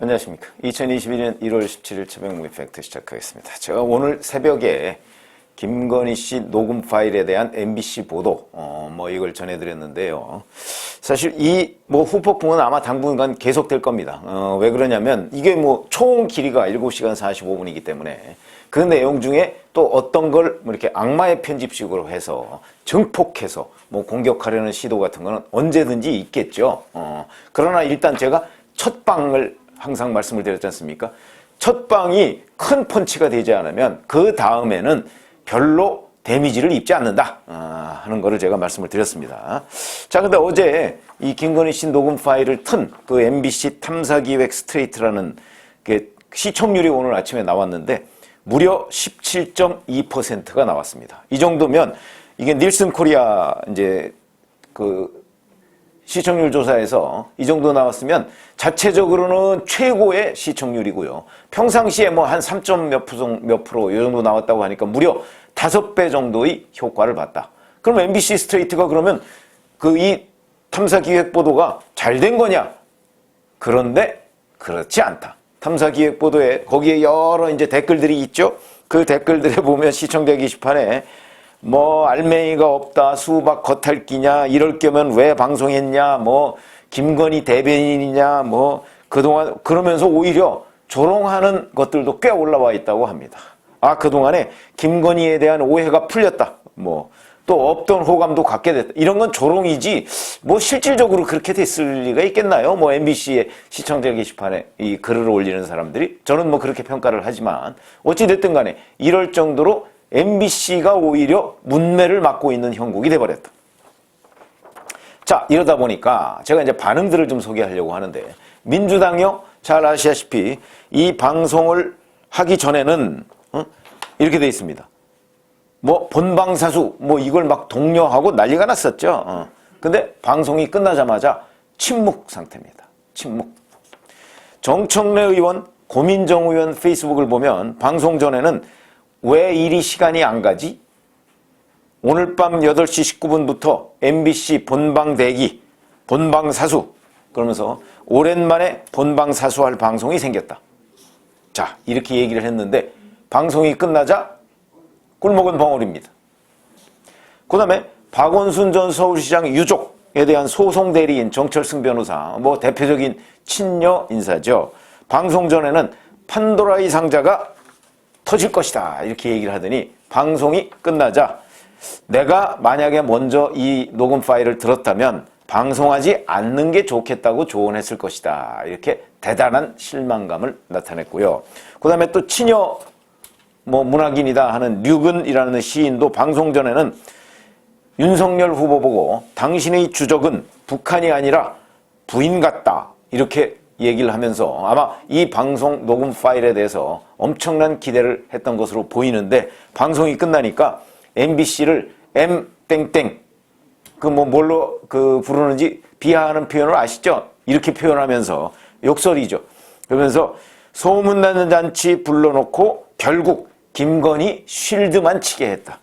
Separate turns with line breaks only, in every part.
안녕하십니까. 2021년 1월 17일 최병무의 팩트 시작하겠습니다. 제가 오늘 새벽에 김건희 씨 녹음 파일에 대한 MBC 보도, 이걸 전해드렸는데요. 사실 이 후폭풍은 아마 당분간 계속될 겁니다. 왜 그러냐면 이게 총 길이가 7시간 45분이기 때문에 그 내용 중에 또 어떤 걸 이렇게 악마의 편집식으로 해서 증폭해서 공격하려는 시도 같은 거는 언제든지 있겠죠. 그러나 일단 제가 첫 방을 항상 말씀을 드렸지 않습니까? 첫 방이 큰 펀치가 되지 않으면 그 다음에는 별로 데미지를 입지 않는다 하는 거를 제가 말씀을 드렸습니다. 자, 근데 어제 이 김건희 씨 녹음 파일을 튼 그 MBC 탐사기획 스트레이트라는 게 시청률이 오늘 아침에 나왔는데 무려 17.2%가 나왔습니다. 이 정도면 이게 닐슨 코리아 이제 그 시청률 조사에서 이 정도 나왔으면 자체적으로는 최고의 시청률이고요. 평상시에 한 3점 몇 프로 이 정도 나왔다고 하니까 무려 5배 정도의 효과를 봤다. 그럼 MBC 스트레이트가 그러면 이 탐사기획 보도가 잘 된 거냐? 그런데 그렇지 않다. 탐사기획 보도에 거기에 여러 이제 댓글들이 있죠. 그 댓글들에 보면 시청자 게시판에 알맹이가 없다, 수박 겉핥기냐, 이럴 거면 왜 방송했냐, 김건희 대변인이냐, 그동안, 그러면서 오히려 조롱하는 것들도 꽤 올라와 있다고 합니다. 그동안에 김건희에 대한 오해가 풀렸다. 또 없던 호감도 갖게 됐다. 이런 건 조롱이지, 실질적으로 그렇게 됐을 리가 있겠나요? MBC의 시청자 게시판에 이 글을 올리는 사람들이. 저는 그렇게 평가를 하지만, 어찌됐든 간에 이럴 정도로 MBC가 오히려 문매를 맡고 있는 형국이 돼버렸다. 자, 이러다 보니까 제가 이제 반응들을 좀 소개하려고 하는데, 민주당요, 잘 아시다시피 이 방송을 하기 전에는 이렇게 돼 있습니다. 본방사수 이걸 막 독려하고 난리가 났었죠. 근데 방송이 끝나자마자 침묵 상태입니다. 침묵. 정청래 의원, 고민정 의원 페이스북을 보면 방송 전에는 왜 이리 시간이 안 가지? 오늘 밤 8시 19분부터 MBC 본방 대기, 본방 사수. 그러면서 오랜만에 본방 사수할 방송이 생겼다. 자, 이렇게 얘기를 했는데 방송이 끝나자 꿀먹은 벙어리입니다. 그 다음에 박원순 전 서울시장 유족에 대한 소송 대리인 정철승 변호사, 대표적인 친여 인사죠. 방송 전에는 판도라의 상자가 터질 것이다 이렇게 얘기를 하더니 방송이 끝나자 내가 만약에 먼저 이 녹음 파일을 들었다면 방송하지 않는 게 좋겠다고 조언했을 것이다 이렇게 대단한 실망감을 나타냈고요. 그 다음에 또 친여 문학인이다 하는 류근이라는 시인도 방송 전에는 윤석열 후보 보고 당신의 주적은 북한이 아니라 부인 같다 이렇게 얘기를 하면서 아마 이 방송 녹음 파일에 대해서 엄청난 기대를 했던 것으로 보이는데 방송이 끝나니까 MBC를 M 땡땡 뭘로 부르는지 비하하는 표현을 아시죠? 이렇게 표현하면서 욕설이죠. 그러면서 소문나는 잔치 불러놓고 결국 김건희 쉴드만 치게 했다.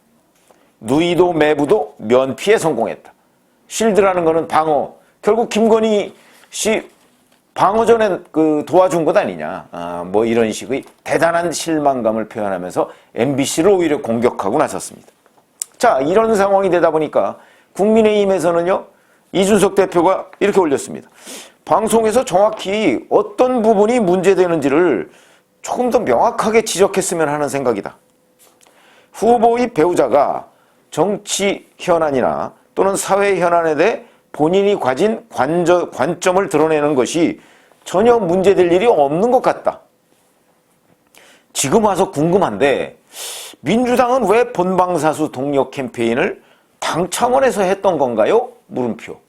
누이도 매부도 면피에 성공했다. 쉴드라는 거는 방어. 결국 김건희 씨 방어전에 도와준 것 아니냐. 이런 식의 대단한 실망감을 표현하면서 MBC를 오히려 공격하고 나섰습니다. 자, 이런 상황이 되다 보니까 국민의힘에서는요, 이준석 대표가 이렇게 올렸습니다. 방송에서 정확히 어떤 부분이 문제되는지를 조금 더 명확하게 지적했으면 하는 생각이다. 후보의 배우자가 정치 현안이나 또는 사회 현안에 대해 본인이 가진 관점을 드러내는 것이 전혀 문제될 일이 없는 것 같다. 지금 와서 궁금한데 민주당은 왜 본방사수 동력 캠페인을 당 차원에서 했던 건가요? 물음표.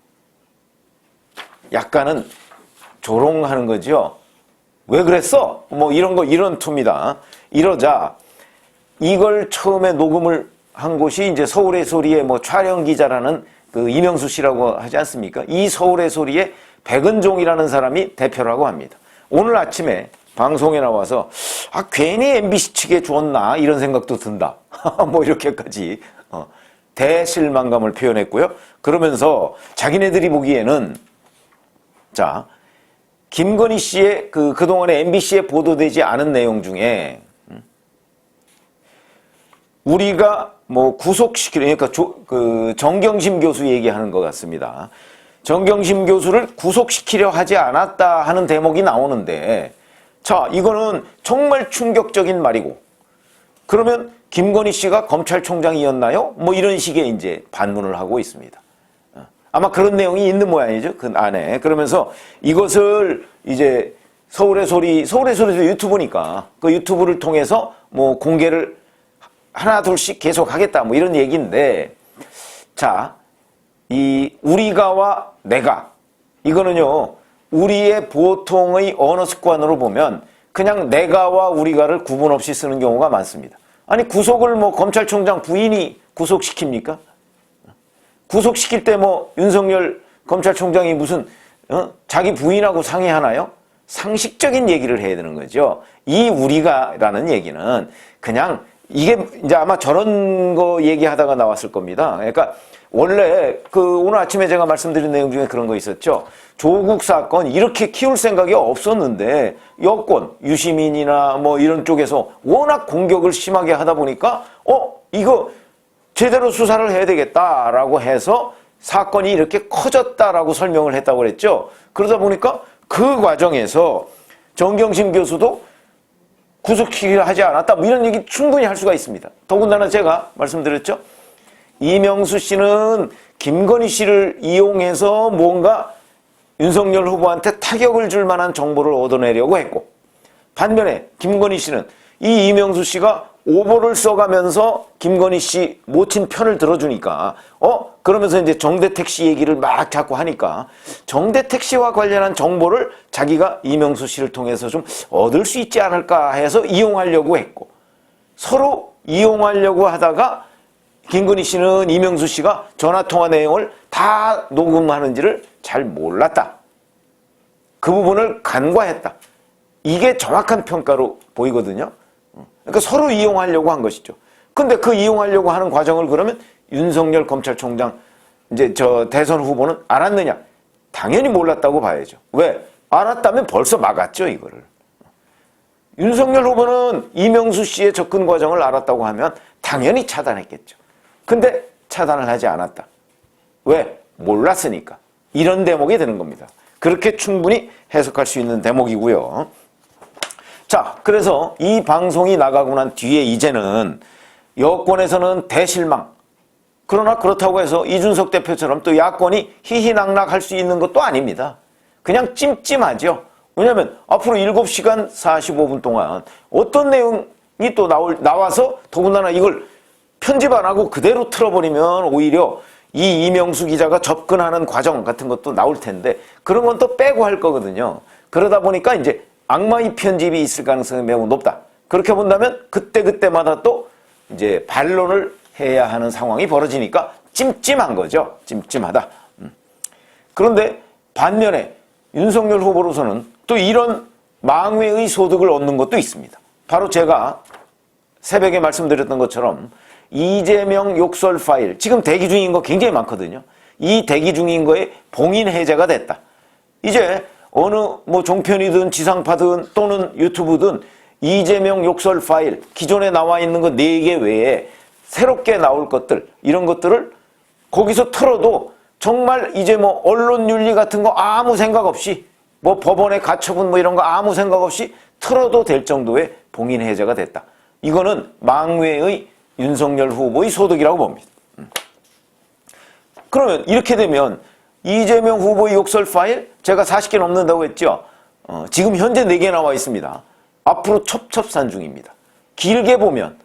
약간은 조롱하는 거죠. 왜 그랬어? 이런 투입니다. 이러자 이걸 처음에 녹음을 한 곳이 이제 서울의 소리의 촬영 기자라는 이명수 씨라고 하지 않습니까? 이 서울의 소리에 백은종이라는 사람이 대표라고 합니다. 오늘 아침에 방송에 나와서 괜히 MBC 측에 줬나 이런 생각도 든다. 이렇게까지 대실망감을 표현했고요. 그러면서 자기네들이 보기에는 자 김건희 씨의 그동안에 MBC에 보도되지 않은 내용 중에 우리가 뭐 구속시키려, 그러니까 정경심 교수 얘기하는 것 같습니다. 정경심 교수를 구속시키려 하지 않았다 하는 대목이 나오는데, 자, 이거는 정말 충격적인 말이고, 그러면 김건희 씨가 검찰총장이었나요? 뭐 이런 식의 이제 반문을 하고 있습니다. 아마 그런 내용이 있는 모양이죠. 그 안에. 그러면서 이것을 이제 서울의 소리도 유튜브니까 그 유튜브를 통해서 뭐 공개를 하나 둘씩 계속 하겠다 뭐 이런 얘기인데, 자, 이 우리가와 내가, 이거는요 우리의 보통의 언어 습관으로 보면 그냥 내가와 우리가를 구분 없이 쓰는 경우가 많습니다. 아니, 구속을 뭐 검찰총장 부인이 구속시킵니까? 구속시킬 때 뭐 윤석열 검찰총장이 무슨 자기 부인하고 상의하나요? 상식적인 얘기를 해야 되는 거죠. 이 우리가라는 얘기는 그냥 이게 이제 아마 저런 거 얘기하다가 나왔을 겁니다. 그러니까 원래 오늘 아침에 제가 말씀드린 내용 중에 그런 거 있었죠. 조국 사건 이렇게 키울 생각이 없었는데 여권, 유시민이나 뭐 이런 쪽에서 워낙 공격을 심하게 하다 보니까 이거 제대로 수사를 해야 되겠다라고 해서 사건이 이렇게 커졌다라고 설명을 했다고 그랬죠. 그러다 보니까 그 과정에서 정경심 교수도 구속시키려 하지 않았다 뭐 이런 얘기 충분히 할 수가 있습니다. 더군다나 제가 말씀드렸죠. 이명수 씨는 김건희 씨를 이용해서 뭔가 윤석열 후보한테 타격을 줄 만한 정보를 얻어내려고 했고, 반면에 김건희 씨는 이 이명수 씨가 오보를 써가면서 김건희 씨 모친 편을 들어주니까 그러면서 이제 정대택 씨 얘기를 막 자꾸 하니까 정대택 씨와 관련한 정보를 자기가 이명수 씨를 통해서 좀 얻을 수 있지 않을까 해서 이용하려고 했고, 서로 이용하려고 하다가 김건희 씨는 이명수 씨가 전화통화 내용을 다 녹음하는지를 잘 몰랐다. 그 부분을 간과했다. 이게 정확한 평가로 보이거든요. 그러니까 서로 이용하려고 한 것이죠. 근데 그 이용하려고 하는 과정을 그러면 윤석열 검찰총장, 이제 저 대선 후보는 알았느냐? 당연히 몰랐다고 봐야죠. 왜? 알았다면 벌써 막았죠, 이거를. 윤석열 후보는 이명수 씨의 접근 과정을 알았다고 하면 당연히 차단했겠죠. 근데 차단을 하지 않았다. 왜? 몰랐으니까. 이런 대목이 되는 겁니다. 그렇게 충분히 해석할 수 있는 대목이고요. 자, 그래서 이 방송이 나가고 난 뒤에 이제는 여권에서는 대실망. 그러나 그렇다고 해서 이준석 대표처럼 또 야권이 희희낙낙할 수 있는 것도 아닙니다. 그냥 찜찜하죠. 왜냐하면 앞으로 7시간 45분 동안 어떤 내용이 또 나와서 더군다나 이걸 편집 안 하고 그대로 틀어버리면 오히려 이 이명수 기자가 접근하는 과정 같은 것도 나올 텐데 그런 건 또 빼고 할 거거든요. 그러다 보니까 이제 악마의 편집이 있을 가능성이 매우 높다. 그렇게 본다면 그때그때마다 또 이제 반론을 해야 하는 상황이 벌어지니까 찜찜한 거죠. 찜찜하다. 그런데 반면에 윤석열 후보로서는 또 이런 망외의 소득을 얻는 것도 있습니다. 바로 제가 새벽에 말씀드렸던 것처럼 이재명 욕설 파일, 지금 대기 중인 거 굉장히 많거든요. 이 대기 중인 거에 봉인 해제가 됐다. 이제 어느 뭐 종편이든 지상파든 또는 유튜브든 이재명 욕설 파일, 기존에 나와 있는 거 4개 외에 새롭게 나올 것들, 이런 것들을 거기서 틀어도 정말 이제 뭐 언론윤리 같은 거 아무 생각 없이 뭐 법원의 가처분 뭐 이런 거 아무 생각 없이 틀어도 될 정도의 봉인 해제가 됐다. 이거는 망외의 윤석열 후보의 소득이라고 봅니다. 그러면 이렇게 되면 이재명 후보의 욕설 파일 제가 40개 넘는다고 했죠. 지금 현재 4개 나와 있습니다. 앞으로 첩첩산 중입니다. 길게 보면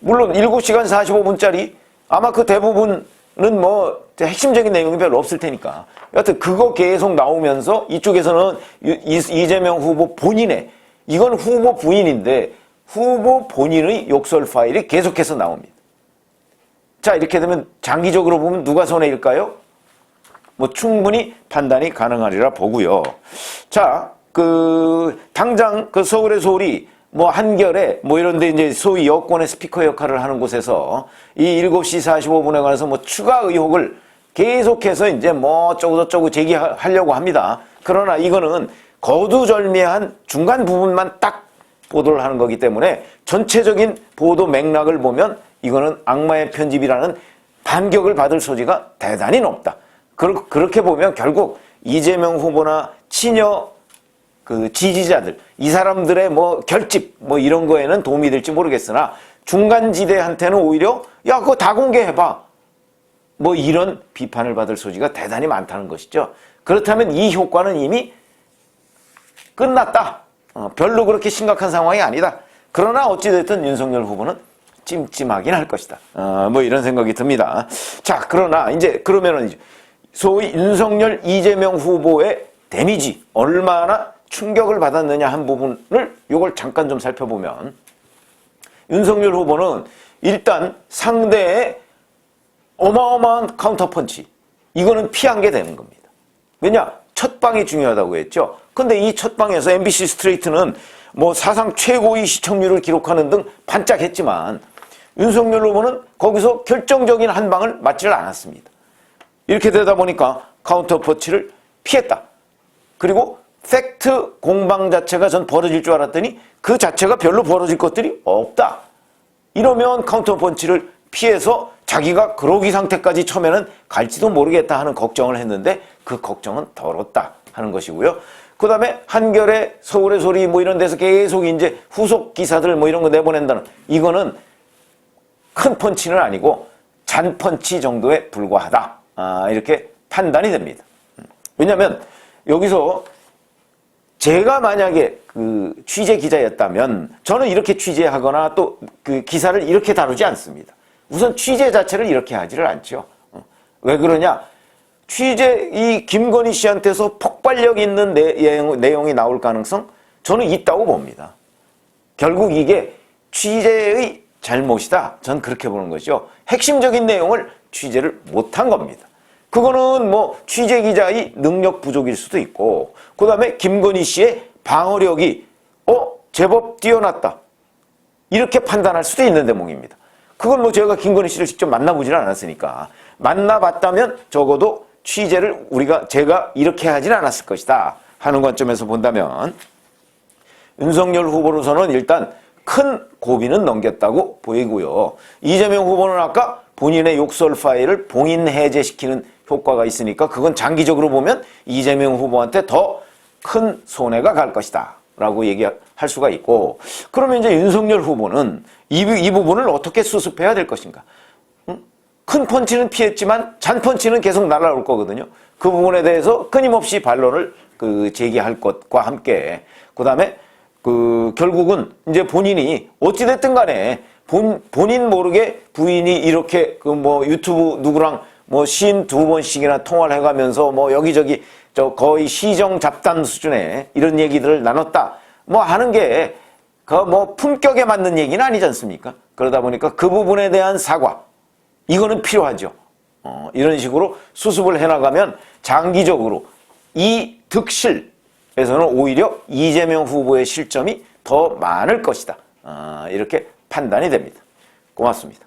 물론 7시간 45분짜리 아마 그 대부분은 뭐 핵심적인 내용이 별로 없을 테니까 여하튼 그거 계속 나오면서 이쪽에서는 이재명 후보 본인의, 이건 후보 부인인데 후보 본인의 욕설 파일이 계속해서 나옵니다. 자, 이렇게 되면 장기적으로 보면 누가 손해일까요? 뭐 충분히 판단이 가능하리라 보고요. 자, 당장 서울의 소리, 뭐 한겨레, 뭐 이런데 이제 소위 여권의 스피커 역할을 하는 곳에서 이 7시 45분에 관해서 뭐 추가 의혹을 계속해서 이제 뭐 어쩌고저쩌고 제기하려고 합니다. 그러나 이거는 거두절미한 중간 부분만 딱 보도를 하는 거기 때문에 전체적인 보도 맥락을 보면 이거는 악마의 편집이라는 반격을 받을 소지가 대단히 높다. 그렇게 보면 결국 이재명 후보나 친여 그 지지자들, 이 사람들의 뭐 결집 뭐 이런 거에는 도움이 될지 모르겠으나 중간지대한테는 오히려 야 그거 다 공개해봐 뭐 이런 비판을 받을 소지가 대단히 많다는 것이죠. 그렇다면 이 효과는 이미 끝났다. 별로 그렇게 심각한 상황이 아니다. 그러나 어찌됐든 윤석열 후보는 찜찜하긴 할 것이다. 뭐 이런 생각이 듭니다. 자, 그러나 이제 그러면은 소위 윤석열, 이재명 후보의 데미지, 얼마나 충격을 받았느냐 한 부분을 요걸 잠깐 좀 살펴보면 윤석열 후보는 일단 상대의 어마어마한 카운터펀치, 이거는 피한 게 되는 겁니다. 왜냐? 첫 방이 중요하다고 했죠. 근데 이 첫 방에서 MBC 스트레이트는 뭐 사상 최고의 시청률을 기록하는 등 반짝했지만 윤석열 후보는 거기서 결정적인 한 방을 맞지를 않았습니다. 이렇게 되다 보니까 카운터펀치를 피했다. 그리고 팩트 공방 자체가 전 벌어질 줄 알았더니 그 자체가 별로 벌어질 것들이 없다. 이러면 카운터펀치를 피해서 자기가 그러기 상태까지 처음에는 갈지도 모르겠다 하는 걱정을 했는데 그 걱정은 덜었다 하는 것이고요. 그 다음에 한겨레, 서울의 소리 뭐 이런 데서 계속 이제 후속 기사들 뭐 이런 거 내보낸다는, 이거는 큰 펀치는 아니고 잔펀치 정도에 불과하다. 이렇게 판단이 됩니다. 왜냐하면 여기서 제가 만약에 그 취재 기자였다면 저는 이렇게 취재하거나 또 그 기사를 이렇게 다루지 않습니다. 우선 취재 자체를 이렇게 하지를 않죠. 왜 그러냐? 이 김건희 씨한테서 폭발력 있는 내용이 나올 가능성 저는 있다고 봅니다. 결국 이게 취재의 잘못이다. 전 그렇게 보는 것이죠. 핵심적인 내용을 취재를 못한 겁니다. 그거는 뭐 취재 기자의 능력 부족일 수도 있고, 그 다음에 김건희 씨의 방어력이 제법 뛰어났다. 이렇게 판단할 수도 있는 대목입니다. 그건 뭐 제가 김건희 씨를 직접 만나보지는 않았으니까, 만나봤다면 적어도 취재를 제가 이렇게 하진 않았을 것이다 하는 관점에서 본다면 윤석열 후보로서는 일단 큰 고비는 넘겼다고 보이고요. 이재명 후보는 아까 본인의 욕설 파일을 봉인 해제시키는 효과가 있으니까 그건 장기적으로 보면 이재명 후보한테 더 큰 손해가 갈 것이다 라고 얘기할 수가 있고, 그러면 이제 윤석열 후보는 이 부분을 어떻게 수습해야 될 것인가. 큰 펀치는 피했지만 잔펀치는 계속 날아올 거거든요. 그 부분에 대해서 끊임없이 반론을 제기할 것과 함께, 그 다음에 결국은 이제 본인이 어찌됐든 간에 본인 모르게 부인이 이렇게 유튜브 누구랑 신 2번씩이나 통화를 해가면서 여기저기 거의 시정 잡담 수준의 이런 얘기들을 나눴다 하는 게 품격에 맞는 얘기는 아니지 않습니까? 그러다 보니까 그 부분에 대한 사과, 이거는 필요하죠. 이런 식으로 수습을 해나가면 장기적으로 이 득실에서는 오히려 이재명 후보의 실점이 더 많을 것이다. 이렇게 판단이 됩니다. 고맙습니다.